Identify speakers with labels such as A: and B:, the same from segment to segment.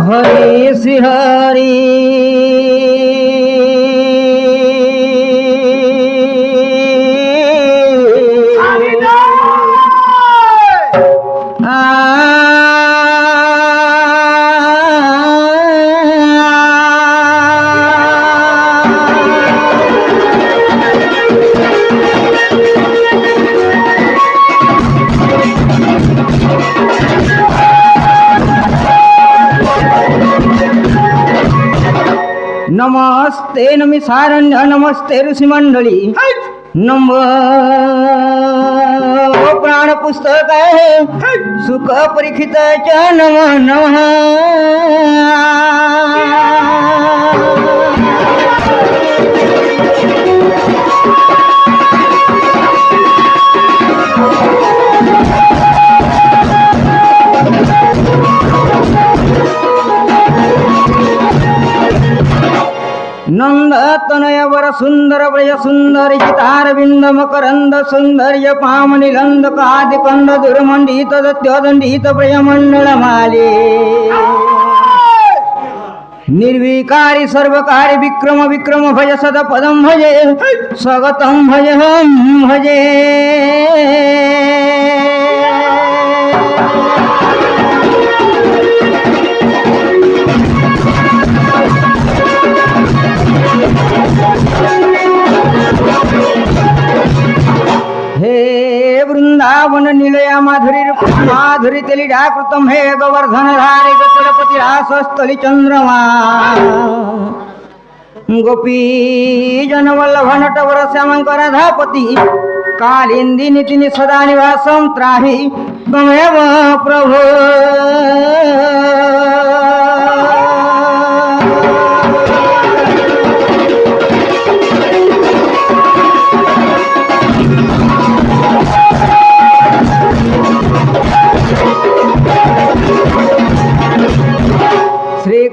A: हरे सिहरी नमस्ते नमिसारण्य नमस्ते ऋषी मंडळी नम प्राण पुस्तक आहे सुख परीक्षित नम नम नंद तनय वर सुंदर व्रज सुंदर चितारविंद मकरंद सौंदर्य पामनिलंद कादि कंद दुर्मंडित दत्योदंडित व्रजमंडल माले निर्विकारी सर्वकारी विक्रम विक्रम भज सद पदम भजे स्वगतम भज हम भजे हे वृंदावन निलया माधुरी माधुरी तलिडाकृतम हे गोवर्धन धारे गोकुलपति रासस्थली चंद्रमा गोपी जनवल्लभ नटवर श्यामंकर धापति कालिंदी नितिनि सदा निवासम त्राहि त्वमेव प्रभो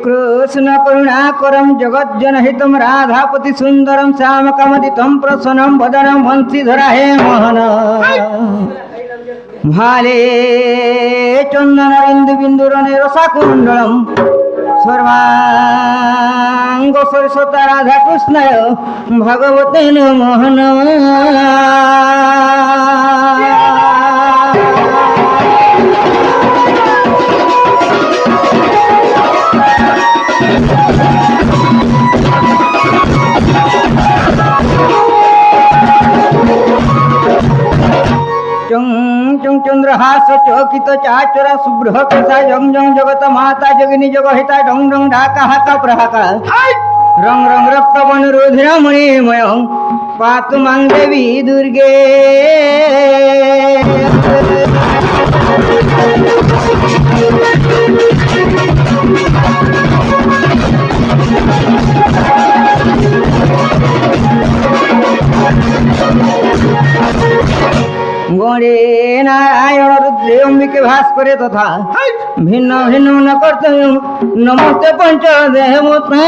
A: कृष्ण करुणाकरं जगज्जनहितं राधापति सुंदरं श्यामकमदितं प्रसन्नं वदनं वंशीधरा हे मोहन भाले चंदन बिंदुरने रसाकुंडलं सर्वांग सरस्वता राधा कृष्णय भगवते मोहन चंद्रहास चकित चाचरा शुभ्र कसा जंग जंग जगत माता जगनी जगहिता डंग डंग ढाका हाका प्रहाका रंग रंग रक्त वन रुधिरमणिमय पातु मां देवी दुर्गे गणे नारायण रुद्रे अंबिके भास्करे तथा भिन्न भिन्न न कर्तव्य नमस्ते पंचदेवता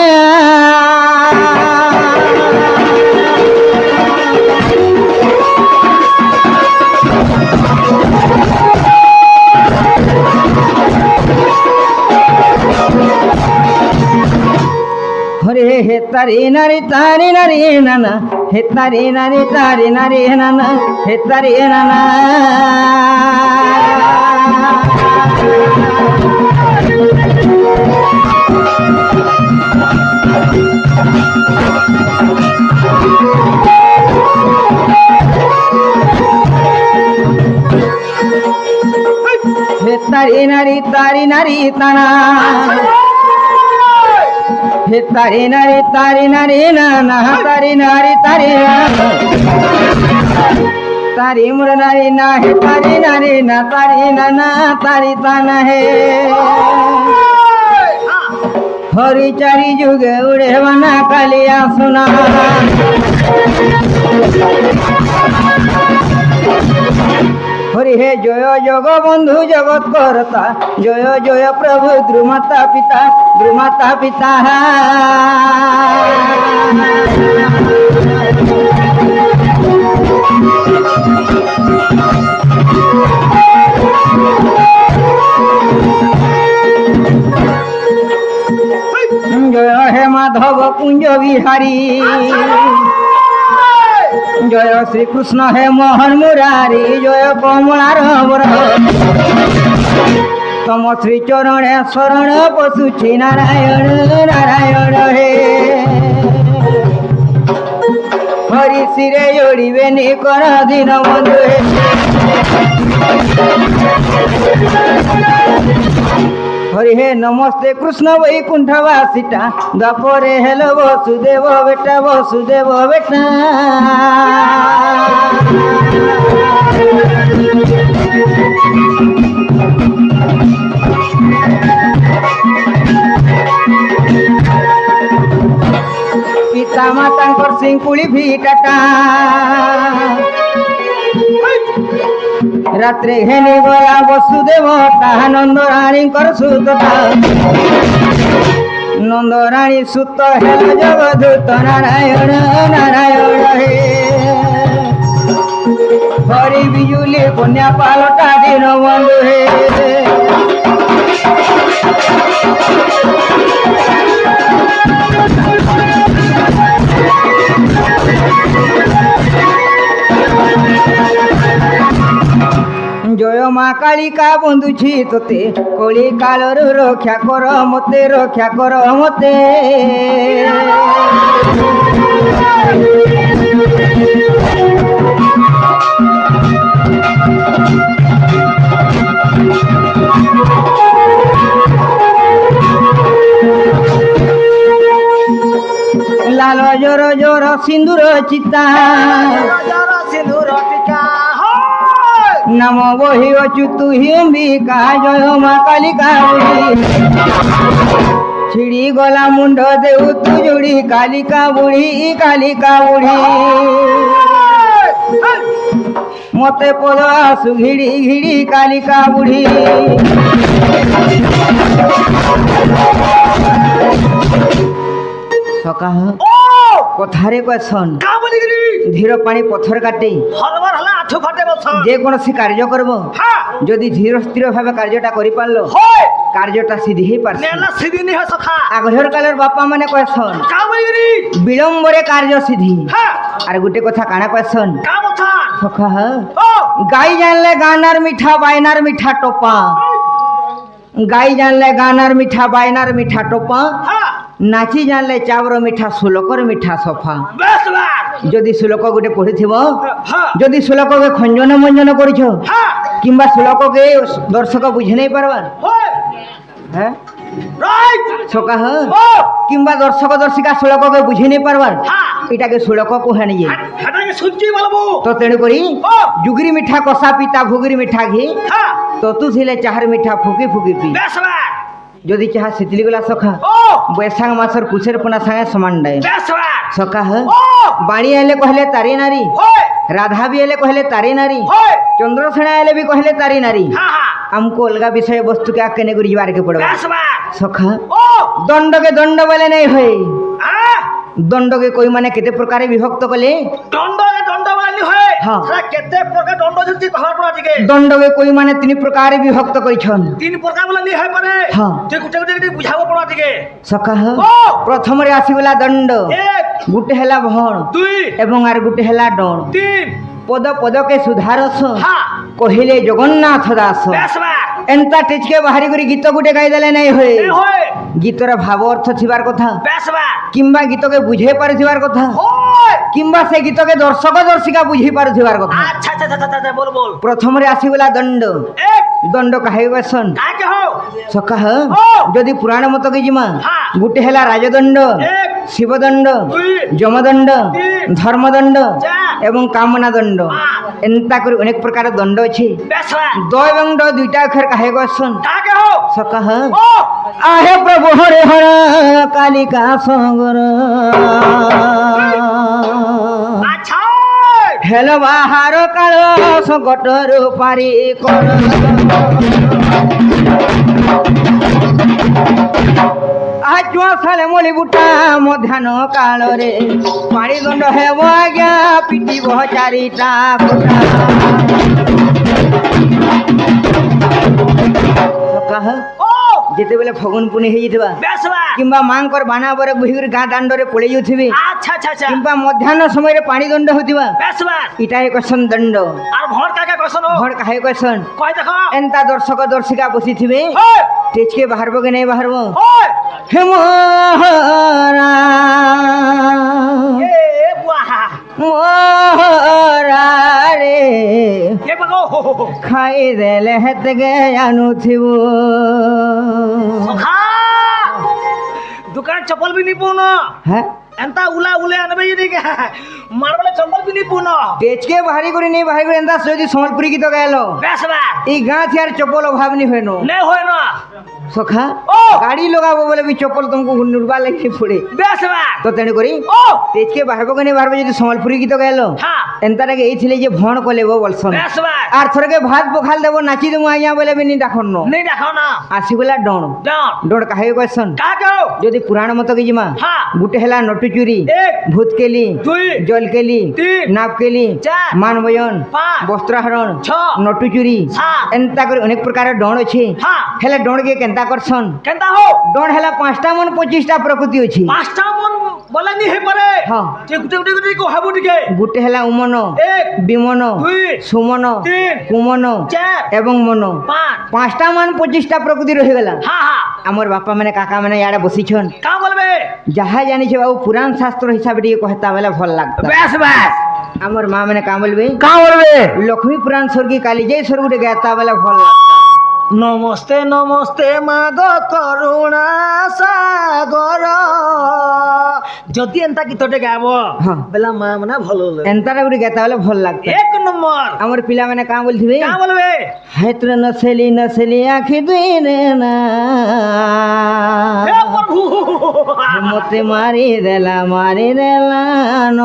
A: तारी नारी नाना हे तारी नारी नाना हे तारी नाना हे तारी नारी ताना हे तारी नारी नाना तारी नारी तारी मुर नारी ना हे तारी नारी ना तारी नाना तारी ताना हे हरी चारी जुगे उड़े वना कालिया सुना हरि हे जय जग बंधु जगत करता जय जय प्रभु द्रुमाता पिता जय हे माधव कुंज विहारी जय श्री कृष्ण हे मोहन मुरारी जय कमलार तम श्री चरण शरण पशुछि नारायण नारायण हे हरि सिरे जोड़िबे निकर दिन बंधु हरि हे नमस्ते कृष्ण वैकुंठवासिता द्वापरे हेलो वसुदेव बेटा पिता माता सिंकुली भी टाटा रात्रे घेनी गला वसुदेव ताहा नंदराणी कर सुतता नंदराणी सुत हेल जगदूत नारायण नारायण हे हरि बिजुली कन्या पालटा दिन बंधु हे जय माँ कालिका बंधुछि तोते कली कालर रक्षा कर मते लाल जोर जोर सिंदूर चिता नम वही अच्युतु ही अंबिका जय माँ कालिका छिड़ी गला मुंड देउ तू जोड़ी कालिका बुढ़ी मते पद आसु घिड़ी कालिका बुढ़ी सका कथारे क्वेश्चन धीर पानी पत्थर काटे जे कौन सी कार्य करब जदि धीर स्थिर भाव कार्यटा कर पारलो कार्यटा सिद्धि ही पारसी आगहर कालर बापा माने कहसन विलंबरे कार्य सिद्धि आर गुटे कथा काना कहसन सखा गाई जानले गानार मिठा बायनार मिठा टोपा गाई जानले गानार मिठा बायनार मिठा टोपा नाची जानले चावर मिठा सुलकर मिठा सफा जदि सुलक गोटे पढ़ी जदि सुलक के खंजन मंजन कर किंबा सुलक के दर्शक बुझे नहीं पारबार सका किंबा दर्शक दर्शिका सुलक के बुझे नहीं पारबार इटा के सुलक को हानि तो तेणु करी जुगरी मिठा कषा पिता भुगरी मिठा घी तो तू थिले चाहर मिठा फुकी फुकी पी जदि चाह शीतली गला सखा बैसाख मासर कुशेर पुना संगे समान डाय सका बाणी आले कहले तारी नारी राधा भी आले कहले तारी नारी चंद्रसेना आले भी कहले तारी नारी हमको अलगा विषय वस्तु के आके नेगुरी जीवार के पड़वा सखा दंड के दंड बोले नहीं होए দণ্ডকে কই মানে কেতে প্রকারে বিভক্ত কলে
B: দণ্ড দণ্ড বলি হয়
A: হ্যাঁ।
B: সেটা কেতে প্রকার দণ্ড যদি কহর পড়া টিকে
A: দণ্ডকে কই মানে তিনি প্রকারে বিভক্ত করিছন
B: তিন প্রকার বলে নি হয় পারে
A: হ্যাঁ।
B: যে গুটে গুটে গুটে বুঝাবো পড়া টিকে
A: সখা
B: ও
A: প্রথমরে আসিগলা দণ্ড
B: এক
A: গুটে হেলা ভণ
B: দুই
A: এবং আর গুটে হেলা ডণ
B: তিন
A: পদ পদকে সুধারস
B: হ্যাঁ
A: কহিলে জগন্নাথ দাস
B: বেশ বা
A: এন্তা টেচকে বাহারি করে গীত গুটে গাই দেলে নাই হয়ে
B: এ হয়
A: গীতর ভাব অর্থ থিবার কথা
B: বেশ বা
A: কিংবা গীতকে বুঝাই পারুথিবার কথা
B: হয়
A: কিংবা সে গীতকে দর্শক দর্শিকা বুঝাই পারুথিবার কথা
B: আচ্ছা আচ্ছা আচ্ছা আচ্ছা বল বল
A: প্রথমরে আসিগলা দণ্ড
B: এক
A: দণ্ড কাহাই বসন
B: কাকে হো
A: সখা
B: ও
A: যদি পুরাণ মতকে জিমা
B: হ্যাঁ।
A: গুটে হেলা রাজদণ্ড
B: এক
A: শিবদণ্ড
B: দুই
A: যমদণ্ড
B: তিন
A: ধর্মদণ্ড
B: চার
A: এবং কামনা দণ্ড
B: পাঁচ
A: এন্তা করে অনেক প্রকার দণ্ড আছে
B: বেশ বা
A: দ এবং ড দুইটা অক্ষর কাহে বসন
B: কাকে হো
A: সখা
B: ও
A: आहे प्रभु हरे हर कालिका सगर
B: আচ্ছা
A: हेल बाहर काल संकटर पारी कर आज साले मली बुटा मध्याह्न काल रे पाणी दंड हेब आज्ञा पिटी बह चारिटा बुटा कह
B: ও
A: যেতেবেলে ফগুন পুনি হয়ে যাইবা
B: বেশ বা
A: কিংবা মাঙ্কর বানা বরে বুহিগরি গাঁ দাণ্ডরে পড়ে যাউথিবে
B: আচ্ছা আচ্ছা আচ্ছা
A: কিংবা ମଧ୍ୟାହ୍ନ ସମୟରେ ପାଣି ଦଣ୍ଡ ହଉଥିବା
B: বেশ বা
A: ଇଟା হে କସନ୍ ଦଣ୍ଡ
B: আর ভর কাকে কসন
A: ଭଡ଼ କାहे କସନ୍
B: কই দেখো
A: ଏନ୍ତା ଦର୍ଶକ ଦର୍ଶିକା ବସିଥିବେ
B: হয়
A: ତେଜକେ ବାହାରବ କି ନାଇଁ ବାହାରବ
B: হয়
A: ହେ ମୋରା
B: এ বুয়া
A: ମୋରା ରେ
B: এ বাগো
A: ଖାଇଦେଲେ ହେତେକେ ଆଣୁଥିବ
B: সখা দোকান চপল বি নি পুন
A: হ্যাঁ
B: এন্তা উলা উলে আনবে যদি মারবলে চপল বি নি পুন
A: তেজকে বাহারি করে নেই বাহারি করে এন্তা যদি সম্বলপুরি গীত গাইলো
B: বেশ বা
A: এই গাঁ থিয়ার চপল অভাব নি হয় নো
B: নে হয় না
A: সখা
B: ও
A: গাড়ি লগাবো বলে বি চপল তোমাকে নুড়বা লাগি পড়ে
B: বেশ বা
A: তো তেণু করি
B: ও
A: তেজকে বাহারব কেনে বাহারব যদি সম্বলপুরি গীত গাইলো
B: হ্যাঁ
A: এন্তাটাকে এই ছিলে যে ভণ কলেব বলছন
B: বেশ বা
A: আর থরকে ভাত পখাল দেব নাচি দেবো আইয়া বলে বি নি ডাকন ন
B: নেই দেখো না
A: আসিগলা ডণ
B: ডান
A: ডণ কাহে কইছন
B: কাকে
A: যদি পুরাণ মত কি জিমা
B: হ্যাঁ
A: গুটে হেলা নটু চুরি
B: এক
A: ভূত কেলি
B: দুই
A: জল কেলি
B: তিন
A: নাপ কেলি
B: চার
A: মান বয়ন
B: পাঁচ
A: বস্ত্রহরণ
B: ছ
A: নটু চুরি
B: সাত
A: এন্তা করে অনেক প্রকার ডণ আছে
B: হ্যাঁ
A: হেলে ডণ কে কেন্তা করছন
B: কেনতা হো
A: ডণ হেলা 5টা মন 25টা প্রকৃতি আছে
B: পাঁচটা মন বলে নি হে পারে
A: হ্যাঁ
B: যে গুটে গুটে গুটে কো হাবু টিকে
A: গুটে হেলা উমন
B: এক
A: বিমন
B: দুই
A: সুমন
B: তিন
A: কুমন
B: চার
A: এবং মন
B: পাঁচ
A: 5টা মান 25টা প্রকৃতি রহিগলা
B: হ্যাঁ হ্যাঁ
A: আমার বাপা মানে কাকা মানে ইয়াড়ে বসিছন
B: কা বলবে
A: যাহা জানিছে বাবু পুরাণ শাস্ত্র হিসাবে টিকে কহতা বেলা ভাল লাগতা
B: বেশ বেশ
A: আমার মা মানে কা বলবে
B: কা বলবে
A: লক্ষ্মী পুরাণ স্বর্গী কালী জয় স্বর্গুটে গাতা বেলা ভাল লাগতা
B: নমস্তে নমস্তে মাগ করুণা সাগর যদি এন্তা গীতটে গাব
A: হ্যাঁ।
B: বেলা মা মানে ভালো লাগে
A: এন্তাটা গুটি গাতা বেলা ভাল লাগতা
B: এক নম্বর
A: আমার পিলা মানে কা বলছিবে
B: কা বলবে
A: হেত্র নসেলি আখি দুই রে না
B: হে প্রভু
A: মতে মারি দেলা ন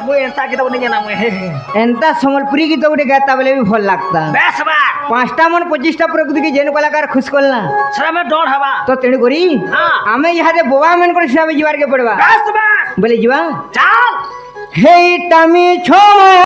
B: মুই এন্তা গীত বনে জানা মুই
A: এন্তা সম্বলপুরি গীত গুটি গাতা বেলে বি ভাল লাগতা
B: বেশ বা
A: 5টা মন 25টা প্রকৃতি কি যেন কলাকার খুশ করলা
B: সেটা মে ডর হবা
A: তো তেণু করি
B: হ্যাঁ
A: আমি ইহাদে বোবা মেন করে হিসাবে যাবার কে পড়বা
B: বেশ বা
A: বলে ଯିବା
B: চাল
A: হেইটা মি ছ